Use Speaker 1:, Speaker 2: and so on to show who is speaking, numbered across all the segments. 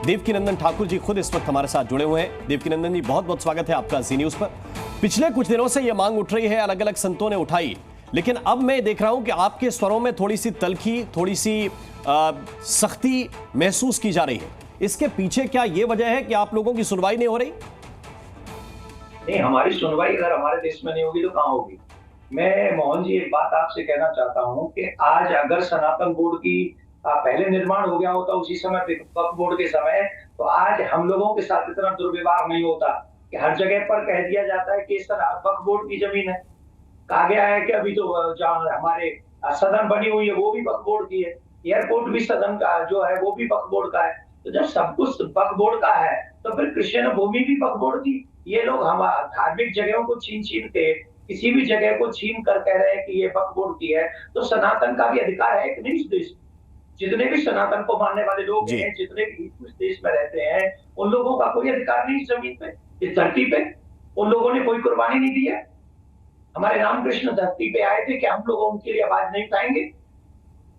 Speaker 1: देवकीनंदन ठाकुर जी खुद इस वक्त हमारे साथ जुड़े हुए हैं। देवकीनंदन जी, बहुत बहुत स्वागत है आपका जी न्यूज पर। पिछले कुछ दिनों से यह मांग उठ रही है, अलग अलग संतों ने उठाई, लेकिन अब मैं देख रहा हूं कि आपके स्वरों में थोड़ी सी तल्खी, थोड़ी सी सख्ती महसूस की जा रही है। इसके पीछे क्या यह वजह है कि आप लोगों की सुनवाई नहीं हो रही?
Speaker 2: नहीं, हमारी सुनवाई अगर हमारे देश में नहीं होगी तो कहाँ होगी। मैं मोहन जी एक बात आपसे कहना चाहता हूँ कि आज अगर सनातन बोर्ड की पहले निर्माण हो गया होता उसी समय वक्फ बोर्ड के समय, तो आज हम लोगों के साथ इतना दुर्व्यवहार नहीं होता कि हर जगह पर कह दिया जाता है कि वक्फ बोर्ड की जमीन है। कहा गया है कि अभी तो जहाँ हमारे सदन बनी हुई है वो भी वक्फ बोर्ड की है, एयरपोर्ट भी सदन का जो है वो भी वक्फ बोर्ड का है। तो जब सब कुछ वक्फ बोर्ड का है तो फिर क्रिश्चियन भूमि भी वक्फ बोर्ड की। ये लोग हम धार्मिक जगहों को छीन छीन के, किसी भी जगह को छीन कर कह रहे हैं कि ये वक्फ बोर्ड की है, तो सनातन का भी अधिकार है कि नहीं इस देश में? जितने भी सनातन को मानने वाले लोग हैं, जितने भी इस देश में रहते हैं, उन लोगों का कोई अधिकार नहीं इस जमीन पे, इस धरती पे। उन लोगों ने कोई कुर्बानी नहीं दी है। हमारे रामकृष्ण धरती पे आए थे कि हम लोग उनके लिए आवाज नहीं उठाएंगे।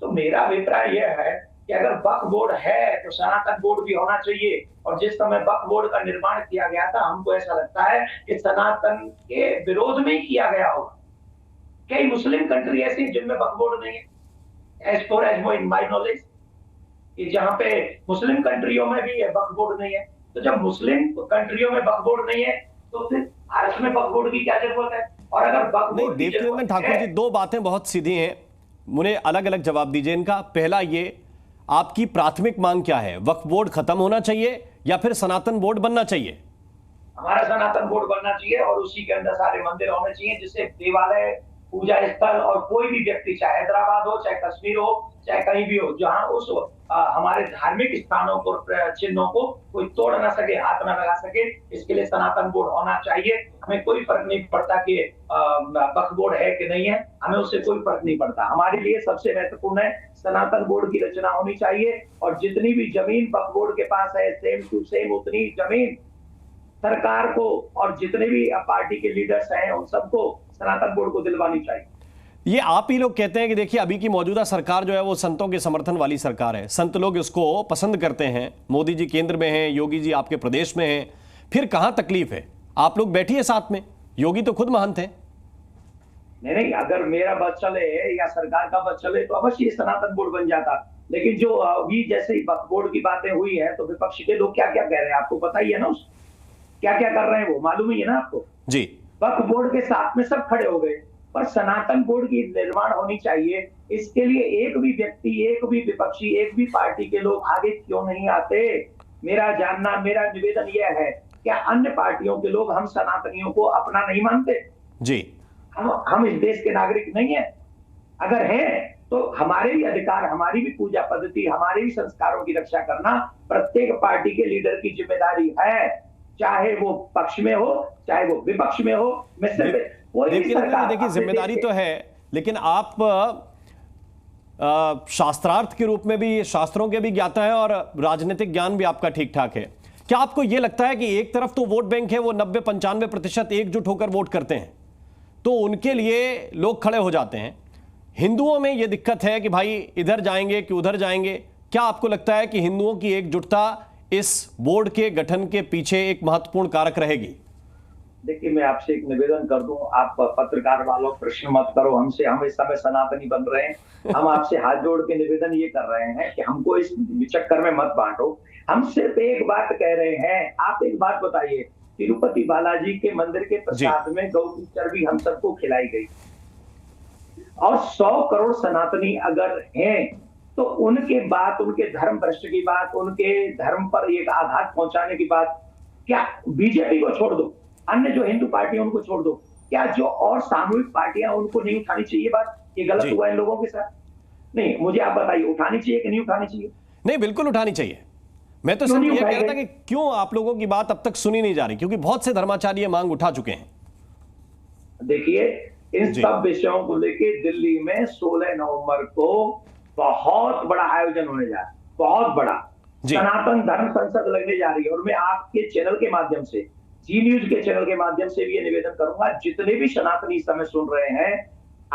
Speaker 2: तो मेरा अभिप्राय यह है कि अगर वक्फ बोर्ड है तो सनातन बोर्ड भी होना चाहिए। और जिस समय वक्फ बोर्ड का निर्माण किया गया था, हमको ऐसा लगता है कि सनातन के विरोध में ही किया गया होगा। कई मुस्लिम कंट्री ऐसी जिनमें वक्फ बोर्ड नहीं है, as far as my knowledge, कि जहां पे मुस्लिम कंट्रियों में भी वक्फ बोर्ड नहीं है। तो जब मुस्लिम कंट्रियों में वक्फ बोर्ड नहीं है तो फिर भारत में वक्फ बोर्ड की क्या जरूरत है? और अगर वक्फ बोर्ड की
Speaker 1: देवकीनंदन ठाकुर जी, दो बातें बहुत सीधी हैं, मुझे अलग अलग जवाब दीजिए इनका। पहला, ये आपकी प्राथमिक मांग क्या है? वक्फ बोर्ड खत्म होना चाहिए या फिर सनातन बोर्ड बनना चाहिए?
Speaker 2: हमारा सनातन बोर्ड बनना चाहिए और उसी के अंदर सारे मंदिर होने चाहिए, जिससे देवालय, पूजा स्थल और कोई भी व्यक्ति, चाहे हैदराबाद हो, चाहे कश्मीर हो, चाहे कहीं भी हो, जहां उस हमारे धार्मिक स्थानों को, चिन्हों को कोई तोड़ ना सके, हाथ ना लगा सके, इसके लिए सनातन बोर्ड होना चाहिए। हमें कोई फर्क नहीं पड़ता कि वक्फ बोर्ड है कि नहीं है, हमें उससे कोई फर्क नहीं पड़ता। हमारे लिए सबसे महत्वपूर्ण है सनातन बोर्ड की रचना होनी चाहिए और जितनी भी जमीन वक्फ बोर्ड के पास है, सेम टू सेम उतनी जमीन सरकार को और जितने भी पार्टी के लीडर्स हैं उन सबको सनातन बोर्ड को दिलवानी चाहिए।
Speaker 1: ये आप ही लोग कहते हैं कि देखिए अभी की मौजूदा सरकार जो है वो संतों के समर्थन वाली सरकार है, संत लोग इसको पसंद करते हैं, मोदी जी केंद्र में हैं, योगी जी आपके प्रदेश में हैं, फिर कहां तकलीफ है? आप लोग बैठिए साथ में, योगी तो खुद महंत हैं।
Speaker 2: नहीं, अगर मेरा बस चले या सरकार का बस चले तो अवश्य सनातन बोर्ड बन जाता। लेकिन जो अभी जैसे ही वक्फ बोर्ड की बातें हुई है तो विपक्ष के लोग क्या क्या कह रहे हैं आपको पता ही है ना, क्या क्या कर रहे हैं वो मालूम ही है ना आपको
Speaker 1: जी।
Speaker 2: वक्फ बोर्ड के साथ में सब खड़े हो गए, पर सनातन बोर्ड की निर्माण होनी चाहिए। इसके लिए एक भी व्यक्ति, एक भी विपक्षी, एक भी पार्टी के लोग आगे क्यों नहीं आते? मेरा जानना, मेरा निवेदन यह है, क्या अन्य पार्टियों के लोग हम सनातनियों को अपना नहीं मानते?
Speaker 1: जी।
Speaker 2: हम इस देश के नागरिक नहीं है? अगर है तो हमारे भी अधिकार, हमारी भी पूजा पद्धति, हमारे भी संस्कारों की रक्षा करना प्रत्येक पार्टी के लीडर की जिम्मेदारी है, चाहे वो पक्ष में हो चाहे वो विपक्ष में हो। मैं सिर्फ
Speaker 1: देखिए जिम्मेदारी तो है, लेकिन आप शास्त्रार्थ के रूप में भी, शास्त्रों के भी ज्ञाता है और राजनीतिक ज्ञान भी आपका ठीक ठाक है। क्या आपको यह लगता है कि एक तरफ तो वोट बैंक है, वो 90-95% एकजुट होकर वोट करते हैं, तो उनके लिए लोग खड़े हो जाते हैं? हिंदुओं में यह दिक्कत है कि भाई इधर जाएंगे कि उधर जाएंगे। क्या आपको लगता है कि हिंदुओं की एकजुटता इस बोर्ड के गठन के पीछे एक महत्वपूर्ण कारक रहेगी?
Speaker 2: देखिए, मैं आपसे एक निवेदन कर दूं, आप पत्रकार वालों प्रश्न मत करो हमसे, हम इस समय सनातनी बन रहे हैं। हम आपसे हाथ जोड़ के निवेदन ये कर रहे हैं कि हमको इस चक्कर में मत बांटो। हम सिर्फ एक बात कह रहे हैं, आप एक बात बताइए, तिरुपति बालाजी के मंदिर के प्रसाद में गौ की चर्बी हम सबको खिलाई गई और 100 करोड़ सनातनी अगर हैं तो उनके बात, उनके धर्म भ्रष्ट की बात, उनके धर्म पर एक आघात पहुंचाने की बात, क्या बीजेपी को छोड़ दो, अन्य जो हिंदू पार्टी उनको छोड़ दो, क्या जो और सामूहिक पार्टियां उनको नहीं उठानी चाहिए बात? ये गलत हुआ इन लोगों के साथ? नहीं, मुझे आप बताइए, उठानी चाहिए कि नहीं उठानी चाहिए?
Speaker 1: नहीं, बिल्कुल उठानी चाहिए। मैं तो सिर्फ ये कह रहा था कि क्यों आप लोगों की बात अब तक सुनी नहीं जा रही, क्योंकि बहुत से धर्माचार्य मांग उठा चुके हैं।
Speaker 2: देखिए, इन सब विषयों को लेकर दिल्ली में 16 नवंबर को बहुत बड़ा आयोजन होने जा रहा है, बहुत बड़ा सनातन धर्म संसद लगने जा रही है। और मैं आपके चैनल के माध्यम से, जी न्यूज के चैनल के माध्यम से भी ये निवेदन करूंगा, जितने भी सनातनी इस समय सुन रहे हैं,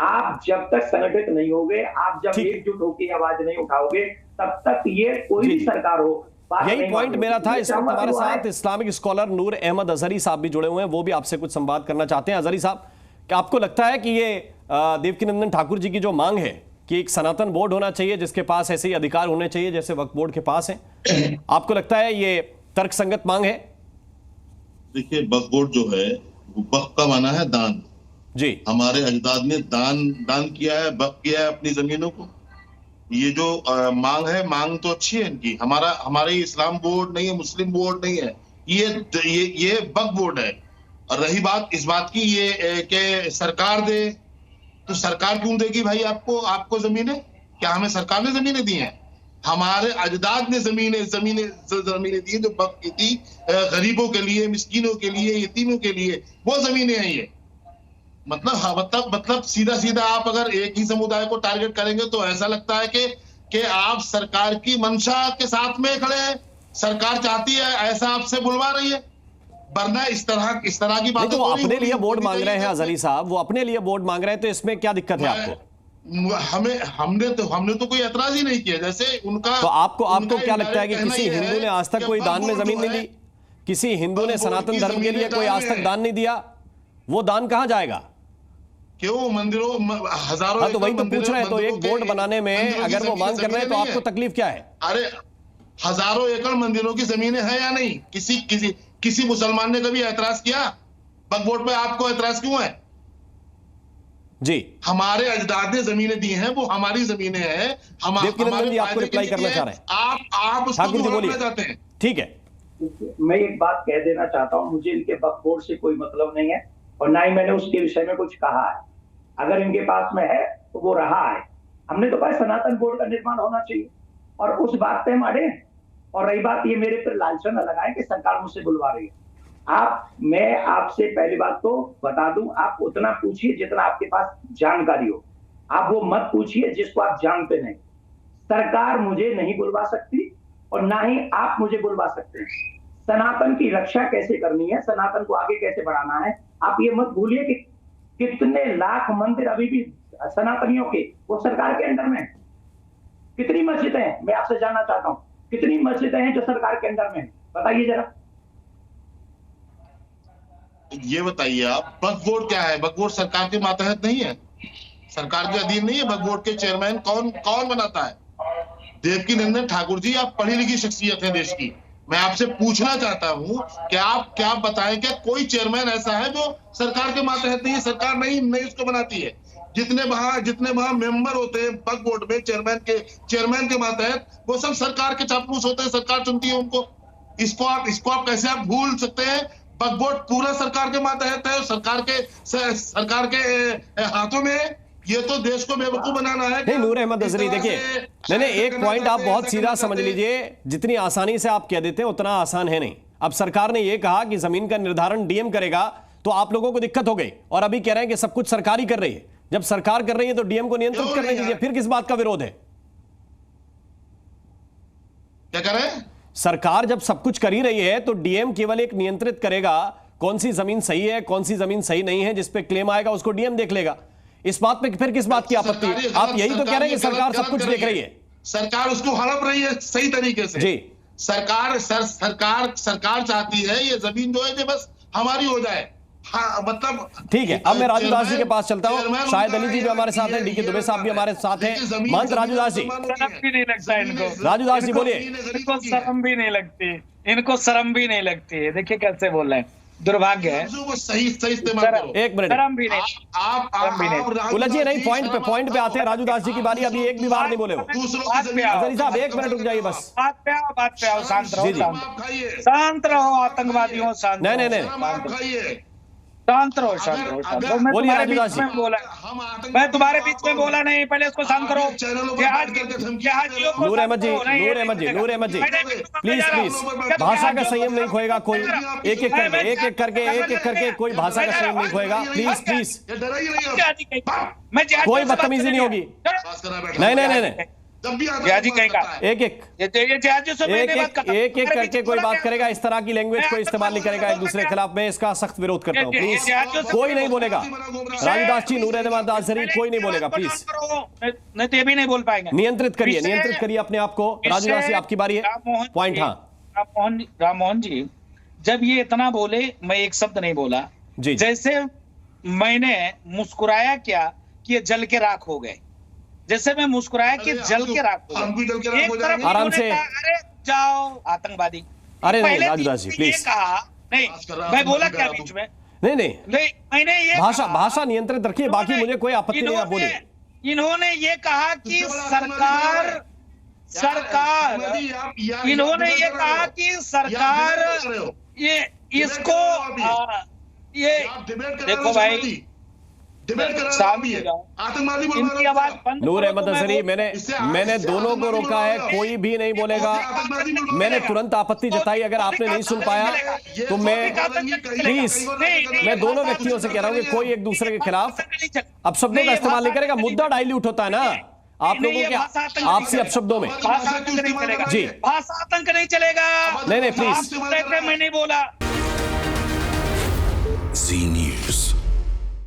Speaker 2: आप जब तक संगठित नहीं होगे, आप जब एकजुट होकर आवाज नहीं उठाओगे, तब तक ये कोई भी सरकार हो, बात
Speaker 1: यही
Speaker 2: नहीं
Speaker 1: पॉइंट
Speaker 2: मानी
Speaker 1: मेरा
Speaker 2: होगी।
Speaker 1: था।
Speaker 2: ये
Speaker 1: इस वक्त
Speaker 2: सहमति
Speaker 1: हमारे
Speaker 2: हुआ है।
Speaker 1: साथ इस्लामिक स्कॉलर नूर अहमद अजहरी साहब भी जुड़े हुए हैं, वो भी आपसे कुछ संवाद करना चाहते हैं। अजहरी साहब, क्या आपको लगता है कि ये देवकीनंदन ठाकुर जी की जो मांग है कि एक सनातन बोर्ड होना चाहिए जिसके पास ऐसे ही अधिकार होने चाहिए जैसे वक्फ बोर्ड के पास है, आपको लगता है ये तर्कसंगत मांग है?
Speaker 3: देखिए, वक्फ बोर्ड जो है वो वक्फ का माना है दान।
Speaker 1: जी,
Speaker 3: हमारे अजदाद ने दान किया है, वक्फ किया है अपनी जमीनों को। ये जो मांग है, मांग तो अच्छी है इनकी। हमारे इस्लाम बोर्ड नहीं है, मुस्लिम बोर्ड नहीं है, ये वक्फ बोर्ड है। और रही बात इस बात की ये कि सरकार दे, तो सरकार क्यों देगी भाई आपको जमीनें? क्या हमें सरकार ने जमीनें दी हैं? हमारे अजदाद ने जमीनें दी जो वक्फ की थी, गरीबों के लिए, मिस्कीनों के लिए, यतीमों के लिए, वो जमीनें हैं ये। मतलब सीधा आप अगर एक ही समुदाय को टारगेट करेंगे तो ऐसा लगता है कि आप सरकार की मंशा के साथ में खड़े हैं। सरकार चाहती है, ऐसा आपसे बुलवा रही है, वरना इस तरह की बातें
Speaker 1: तो वो अपने लिए बोर्ड मांग रहे हैं अजहरी साहब, वो अपने लिए बोर्ड मांग रहे हैं, तो इसमें क्या दिक्कत है आपको?
Speaker 3: हमने तो कोई एतराज ही नहीं किया। जैसे उनका
Speaker 1: तो आपको क्या लगता है कि किसी हिंदू ने आज तक कोई दान में जमीन नहीं दी? किसी हिंदू ने सनातन धर्म के लिए कोई आज तक दान नहीं दिया? वो दान कहां जाएगा?
Speaker 3: क्यों मंदिरों हजारों?
Speaker 1: हाँ, तो वही तो पूछ रहे हैं। तो एक बोर्ड बनाने में अगर वो मांग कर रहे हैं तो आपको तकलीफ क्या है?
Speaker 3: अरे हजारों एकड़ मंदिरों की जमीनें हैं या नहीं? किसी मुसलमान ने कभी ऐतराज किया वक्फ बोर्ड पे? आपको ऐतराज क्यों है?
Speaker 1: जी,
Speaker 3: हमारे अजदाद ने जमीनें दी हैं, वो हमारी जमीनें हैं।
Speaker 1: देवकीनंदन जी आपको रिप्लाई करना चाह रहे हैं,
Speaker 3: आप उसको
Speaker 1: ठाकुर जी
Speaker 3: क्यों
Speaker 1: बोलिए।
Speaker 3: रोकना चाहते हैं?
Speaker 1: ठीक है,
Speaker 2: मैं एक बात कह देना चाहता हूं, मुझे इनके वक्फ बोर्ड से कोई मतलब नहीं है और ना ही मैंने उसके विषय में कुछ कहा है। अगर इनके पास में है तो वो रहा है। हमने तो कहा सनातन बोर्ड का निर्माण होना चाहिए और उस बात पे हम अड़े हैं। और रही बात ये मेरे पर लालचा न लगाए कि सरकार मुझसे बुलवा रही है। मैं आपसे पहली बात तो बता दूं, आप उतना पूछिए जितना आपके पास जानकारी हो। आप वो मत पूछिए जिसको आप जानते नहीं। सरकार मुझे नहीं बुलवा सकती और ना ही आप मुझे बुलवा सकते हैं। सनातन की रक्षा कैसे करनी है, सनातन को आगे कैसे बढ़ाना है, आप ये मत भूलिए कि कितने लाख मंदिर अभी भी सनातनियों के वो सरकार के अंडर में है। कितनी मस्जिदें हैं, मैं आपसे जानना चाहता हूं, कितनी मस्जिदें हैं जो सरकार के अंडर में है? बताइए जरा।
Speaker 3: ये बताइए आप, वक्फ बोर्ड क्या है? वक्फ बोर्ड सरकार के मातहत नहीं है, सरकार के अधीन नहीं है। वक्फ बोर्ड के चेयरमैन कौन बनाता है? देवकीनंदन ठाकुर जी, आप पढ़ी लिखी शख्सियत है देश की। मैं आपसे पूछना चाहता हूं कि आप क्या बताएं कि कोई चेयरमैन ऐसा है जो सरकार के मातहत नहीं है? सरकार नहीं उसको बनाती है। जितने वहां मेंबर होते हैं वक्फ बोर्ड में चेयरमैन के मातहत, वो सब सरकार के चापलूस होते हैं, सरकार चुनती है उनको। इसको आप कैसे आप भूल सकते हैं? वक्फ बोर्ड पूरा सरकार के मातहत है और सरकार के हाथों में है। ये तो देश को बेवकूफ बनाना है।
Speaker 1: नहीं नूर अहमद अजहरी, देखिए मैंने एक पॉइंट आप बहुत सीधा समझ लीजिए। जितनी आसानी से आप कह देते हैं उतना आसान है नहीं। अब सरकार ने यह कहा कि जमीन का निर्धारण डीएम करेगा, तो आप लोगों को दिक्कत हो गई और अभी कह रहे हैं कि सब कुछ सरकार ही कर रही है। जब सरकार कर रही है तो डीएम को नियंत्रित करने दीजिए, फिर किस बात का विरोध है?
Speaker 3: क्या कर रहे हैं?
Speaker 1: सरकार जब सब कुछ कर ही रही है तो डीएम केवल एक नियंत्रित करेगा कौन सी जमीन सही है, कौन सी जमीन सही नहीं है। जिस पे क्लेम आएगा उसको डीएम देख लेगा। इस बात पे फिर किस बात की आपत्ति है? आप यही तो कह रहे हैं कि सरकार सब कुछ देख रही है।
Speaker 3: सरकार उसको हड़प रही है सही तरीके से।
Speaker 1: जी,
Speaker 3: सरकार चाहती है ये जमीन जो है कि बस हमारी हो जाए। हाँ, मतलब
Speaker 1: ठीक है। अब मैं राजू दास जी के पास चलता हूं। शायद अली जी भी हमारे साथ हैं, डीके दुबे साहब भी हमारे साथ हैं। महंत राजू दास जी,
Speaker 4: शर्म भी नहीं लगता इनको।
Speaker 1: राजू दास जी बोलिए।
Speaker 4: इनको शर्म भी नहीं लगती, इनको शर्म भी नहीं लगती है। देखिए कैसे बोल रहे हैं, दुर्भाग्य है।
Speaker 3: सही इस्तेमाल करो।
Speaker 1: एक मिनट,
Speaker 4: शर्म भी नहीं।
Speaker 1: उलझिए नहीं, पॉइंट पे आते हैं। राजू दास जी की बारी, अभी एक भी बार नहीं बोले हो। अजहरी साहब एक मिनट रुक जाइए बस।
Speaker 4: बात पे आओ, शांत रहो।
Speaker 1: जी, जी।
Speaker 4: शांत रहो आतंकवादियों, शांत
Speaker 1: नहीं
Speaker 4: शांत रहो। मैं
Speaker 1: बोलिए
Speaker 4: तुम्हारे
Speaker 1: राजू दास
Speaker 4: बीच
Speaker 1: जी।
Speaker 4: में बोला, मैं तुम्हारे बीच में बोला नहीं, पहले इसको शांत करो।
Speaker 1: नूर अहमद जी प्लीज भाषा का संयम नहीं खोएगा कोई। एक एक करके कोई भाषा का संयम नहीं खोएगा। प्लीज
Speaker 4: मैं
Speaker 1: कोई बदतमीजी नहीं होगी। नहीं
Speaker 3: जब भी
Speaker 4: जिया जी
Speaker 3: आतंकवाद
Speaker 4: कहेगा।
Speaker 3: करता है।
Speaker 1: एक एक
Speaker 4: ये जिया जी से
Speaker 1: एक
Speaker 4: मैंने बात
Speaker 1: एक
Speaker 4: करता हूं।
Speaker 1: एक एक
Speaker 4: अरे
Speaker 1: करके कोई
Speaker 4: बोला
Speaker 1: बात
Speaker 4: क्या?
Speaker 1: करेगा, इस तरह की लैंग्वेज को इस्तेमाल नहीं करेगा एक दूसरे के खिलाफ। मैं इसका सख्त विरोध करता हूं, प्लीज कोई नहीं बोलेगा। राजदास जी, नूर रहमान दासरी, कोई नहीं बोलेगा, प्लीज
Speaker 4: नहीं तो ये भी नहीं बोल पाएंगे।
Speaker 1: नियंत्रित करिए अपने आप को। राजदास जी, आपकी बारी है। पॉइंट। हाँ
Speaker 4: राम मोहन जी, जब ये इतना बोले, मैं एक शब्द नहीं बोला।
Speaker 1: जी।
Speaker 4: जैसे मैंने मुस्कुराया क्या कि ये जल के राख हो गए, जैसे मैं मुस्कुराया कि जल के राख हो
Speaker 3: हम भी जल के
Speaker 4: गए।
Speaker 3: राख हो
Speaker 4: एक तरफ
Speaker 3: जाएंगे।
Speaker 1: आराम
Speaker 4: इन्होंने
Speaker 1: से।
Speaker 4: कहा, अरे जाओ आतंकवादी।
Speaker 1: अरे नहीं,
Speaker 4: पहले
Speaker 1: राजदास जी,
Speaker 4: ये
Speaker 1: प्लीज।
Speaker 4: कहा नहीं, मैं बोला क्या बीच में?
Speaker 1: नहीं
Speaker 4: नहीं, मैंने ये
Speaker 1: भाषा नियंत्रित रखिए, बाकी मुझे कोई आपत्ति नहीं है, आप बोलिए।
Speaker 4: इन्होंने ये कहा कि सरकार इन्होंने ये कहा कि सरकार ये इसको ये देखो भाई,
Speaker 3: आतंकवादी
Speaker 4: इनकी आवाज बंद
Speaker 1: नूर
Speaker 4: करो
Speaker 1: अहमद
Speaker 4: तो मैं
Speaker 1: अजहरी,
Speaker 4: बोल-
Speaker 1: मैंने दोनों को रोका है, कोई भी नहीं बोलेगा। मैंने तुरंत आपत्ति जताई, अगर आपने नहीं सुन पाया तो मैं प्लीज, मैं दोनों व्यक्तियों से कह रहा हूं कि कोई एक दूसरे के खिलाफ अपशब्दों का इस्तेमाल नहीं करेगा। मुद्दा डाइल्यूट होता है ना आप लोगों के आपसी अपशब्दों में।
Speaker 4: भाषा आतंक नहीं चलेगा
Speaker 1: जी।
Speaker 4: भाषा आतंक नहीं चलेगा।
Speaker 1: नहीं, प्लीज।
Speaker 4: आप कहते हैं, मैं नहीं बोला।
Speaker 5: Z News.